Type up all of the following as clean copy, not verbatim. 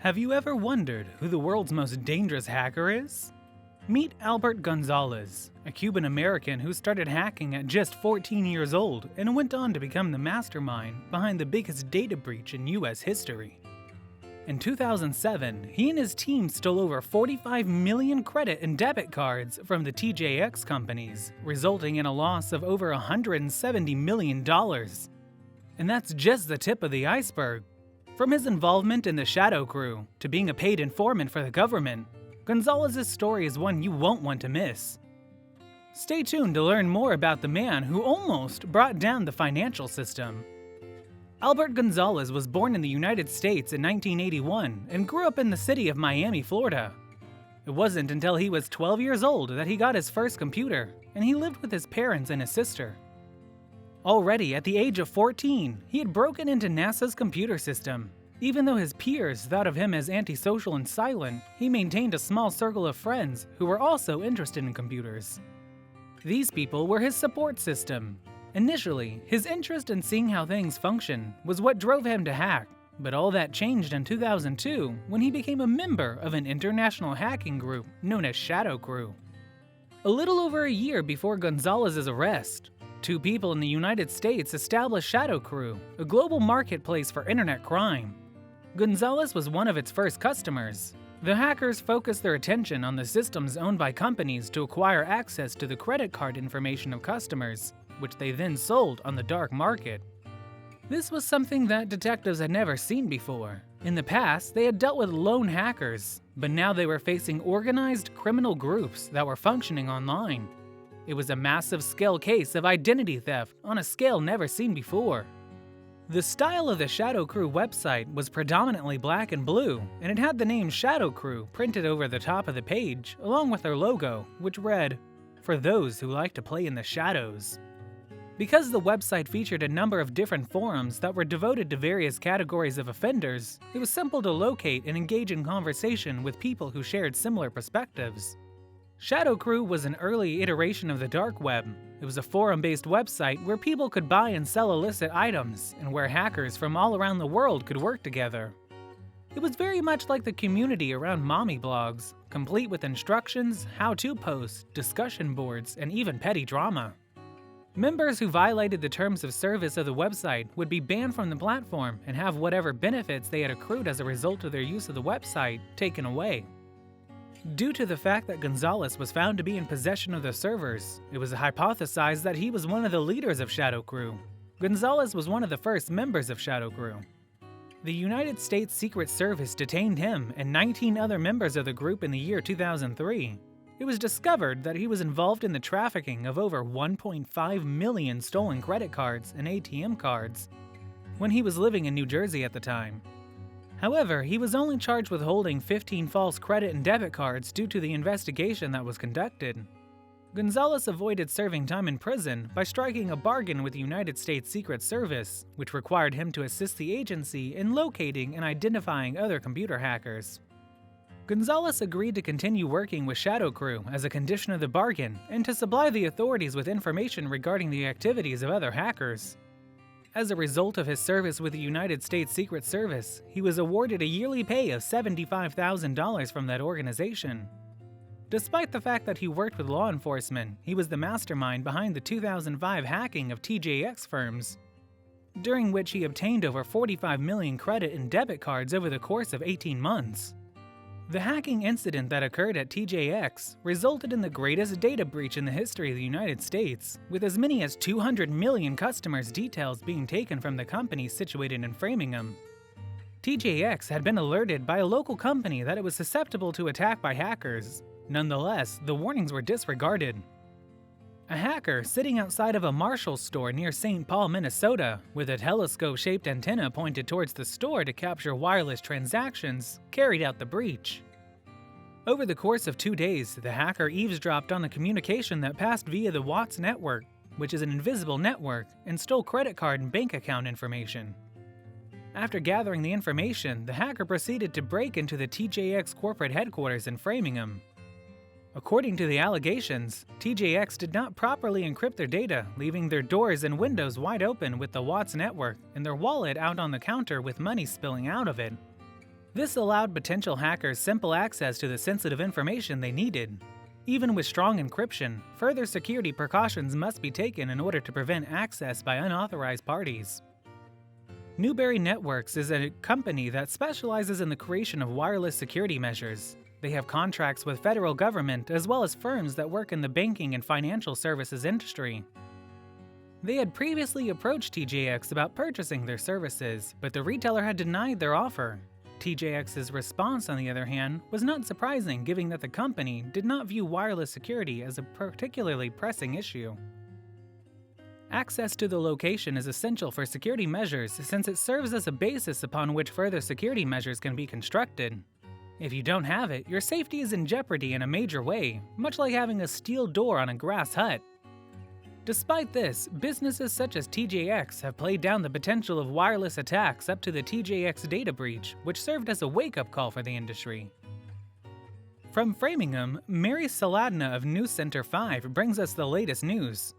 Have you ever wondered who the world's most dangerous hacker is? Meet Albert Gonzalez, a Cuban American who started hacking at just 14 years old and went on to become the mastermind behind the biggest data breach in US history. In 2007, he and his team stole over 45 million credit and debit cards from the TJX companies, resulting in a loss of over $170 million. And that's just the tip of the iceberg. From his involvement in the Shadow Crew to being a paid informant for the government, Gonzalez's story is one you won't want to miss. Stay tuned to learn more about the man who almost brought down the financial system. Albert Gonzalez was born in the United States in 1981 and grew up in the city of Miami, Florida. It wasn't until he was 12 years old that he got his first computer, and he lived with his parents and his sister. Already at the age of 14, he had broken into NASA's computer system. Even though his peers thought of him as antisocial and silent, he maintained a small circle of friends who were also interested in computers. These people were his support system. Initially, his interest in seeing how things function was what drove him to hack, but all that changed in 2002 when he became a member of an international hacking group known as Shadow Crew. A little over a year before Gonzalez's arrest, two people in the United States established Shadow Crew, a global marketplace for internet crime. Gonzalez was one of its first customers. The hackers focused their attention on the systems owned by companies to acquire access to the credit card information of customers, which they then sold on the dark market. This was something that detectives had never seen before. In the past, they had dealt with lone hackers, but now they were facing organized criminal groups that were functioning online. It was a massive-scale case of identity theft on a scale never seen before. The style of the Shadow Crew website was predominantly black and blue, and it had the name Shadow Crew printed over the top of the page, along with their logo, which read, "For those who like to play in the shadows." Because the website featured a number of different forums that were devoted to various categories of offenders, it was simple to locate and engage in conversation with people who shared similar perspectives. Shadow Crew was an early iteration of the dark web. It was a forum-based website where people could buy and sell illicit items, and where hackers from all around the world could work together. It was very much like the community around mommy blogs, complete with instructions, how-to posts, discussion boards, and even petty drama. Members who violated the terms of service of the website would be banned from the platform and have whatever benefits they had accrued as a result of their use of the website taken away. Due to the fact that Gonzalez was found to be in possession of the servers, it was hypothesized that he was one of the leaders of Shadow Crew. Gonzalez was one of the first members of Shadow Crew. The United States Secret Service detained him and 19 other members of the group in the year 2003. It was discovered that he was involved in the trafficking of over 1.5 million stolen credit cards and ATM cards when he was living in New Jersey at the time. However, he was only charged with holding 15 false credit and debit cards due to the investigation that was conducted. Gonzalez avoided serving time in prison by striking a bargain with the United States Secret Service, which required him to assist the agency in locating and identifying other computer hackers. Gonzalez agreed to continue working with Shadow Crew as a condition of the bargain and to supply the authorities with information regarding the activities of other hackers. As a result of his service with the United States Secret Service, he was awarded a yearly pay of $75,000 from that organization. Despite the fact that he worked with law enforcement, he was the mastermind behind the 2005 hacking of TJX firms, during which he obtained over 45 million credit and debit cards over the course of 18 months. The hacking incident that occurred at TJX resulted in the greatest data breach in the history of the United States, with as many as 200 million customers' details being taken from the company situated in Framingham. TJX had been alerted by a local company that it was susceptible to attack by hackers. Nonetheless, the warnings were disregarded. A hacker sitting outside of a Marshall store near St. Paul, Minnesota, with a telescope-shaped antenna pointed towards the store to capture wireless transactions, carried out the breach. Over the course of 2 days, the hacker eavesdropped on the communication that passed via the Watts network, which is an invisible network, and stole credit card and bank account information. After gathering the information, the hacker proceeded to break into the TJX corporate headquarters in Framingham. According to the allegations, TJX did not properly encrypt their data, leaving their doors and windows wide open with the Watts network and their wallet out on the counter with money spilling out of it. This allowed potential hackers simple access to the sensitive information they needed. Even with strong encryption, further security precautions must be taken in order to prevent access by unauthorized parties. Newberry Networks is a company that specializes in the creation of wireless security measures. They have contracts with federal government as well as firms that work in the banking and financial services industry. They had previously approached TJX about purchasing their services, but the retailer had denied their offer. TJX's response, on the other hand, was not surprising given that the company did not view wireless security as a particularly pressing issue. Access to the location is essential for security measures since it serves as a basis upon which further security measures can be constructed. If you don't have it, your safety is in jeopardy in a major way, much like having a steel door on a grass hut. Despite this, businesses such as TJX have played down the potential of wireless attacks up to the TJX data breach, which served as a wake-up call for the industry. From Framingham, Mary Saladna of News Center 5 brings us the latest news.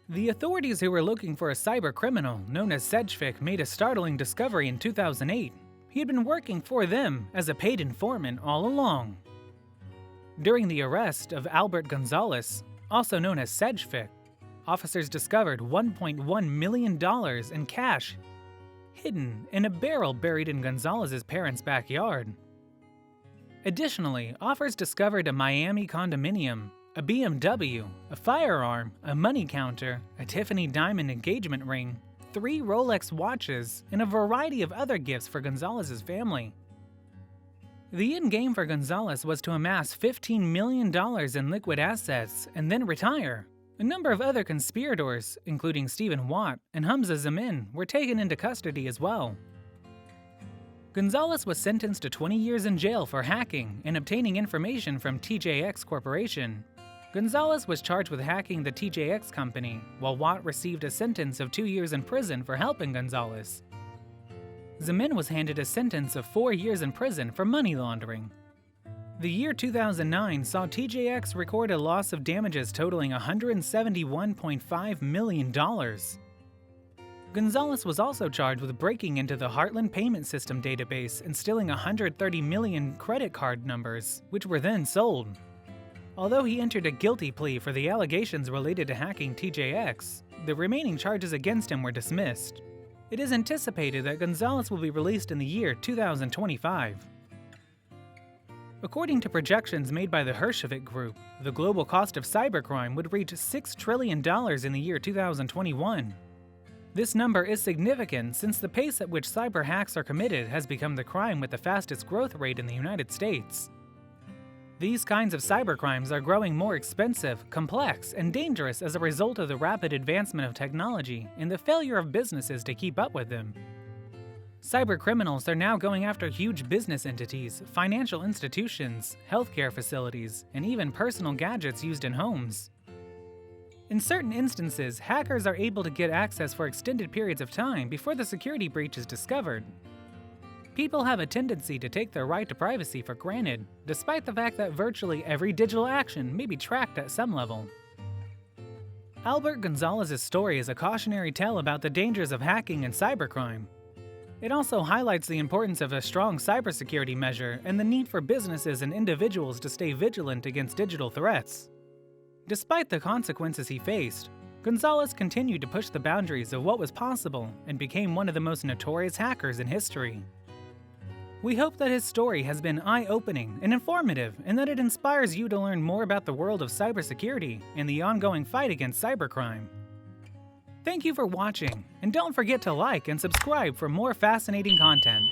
The authorities who were looking for a cybercriminal known as Sedgwick made a startling discovery in 2008. He had been working for them as a paid informant all along. During the arrest of Albert Gonzalez, also known as Sedgwick, officers discovered $1.1 million in cash hidden in a barrel buried in Gonzalez's parents' backyard. Additionally, officers discovered a Miami condominium, a BMW, a firearm, a money counter, a Tiffany diamond engagement ring, 3 Rolex watches, and a variety of other gifts for Gonzalez's family. The end game for Gonzalez was to amass $15 million in liquid assets and then retire. A number of other conspirators, including Stephen Watt and Hamza Zamin, were taken into custody as well. Gonzalez was sentenced to 20 years in jail for hacking and obtaining information from TJX Corporation. Gonzalez was charged with hacking the TJX company, while Watt received a sentence of 2 years in prison for helping Gonzalez. Zamin was handed a sentence of 4 years in prison for money laundering. The year 2009 saw TJX record a loss of damages totaling $171.5 million. Gonzalez was also charged with breaking into the Heartland Payment System database and stealing 130 million credit card numbers, which were then sold. Although he entered a guilty plea for the allegations related to hacking TJX, the remaining charges against him were dismissed. It is anticipated that Gonzalez will be released in the year 2025. According to projections made by the Hershovit Group, the global cost of cybercrime would reach $6 trillion in the year 2021. This number is significant since the pace at which cyber hacks are committed has become the crime with the fastest growth rate in the United States. These kinds of cybercrimes are growing more expensive, complex, and dangerous as a result of the rapid advancement of technology and the failure of businesses to keep up with them. Cybercriminals are now going after huge business entities, financial institutions, healthcare facilities, and even personal gadgets used in homes. In certain instances, hackers are able to get access for extended periods of time before the security breach is discovered. People have a tendency to take their right to privacy for granted, despite the fact that virtually every digital action may be tracked at some level. Albert Gonzalez's story is a cautionary tale about the dangers of hacking and cybercrime. It also highlights the importance of a strong cybersecurity measure and the need for businesses and individuals to stay vigilant against digital threats. Despite the consequences he faced, Gonzalez continued to push the boundaries of what was possible and became one of the most notorious hackers in history. We hope that his story has been eye-opening and informative, and that it inspires you to learn more about the world of cybersecurity and the ongoing fight against cybercrime. Thank you for watching, and don't forget to like and subscribe for more fascinating content.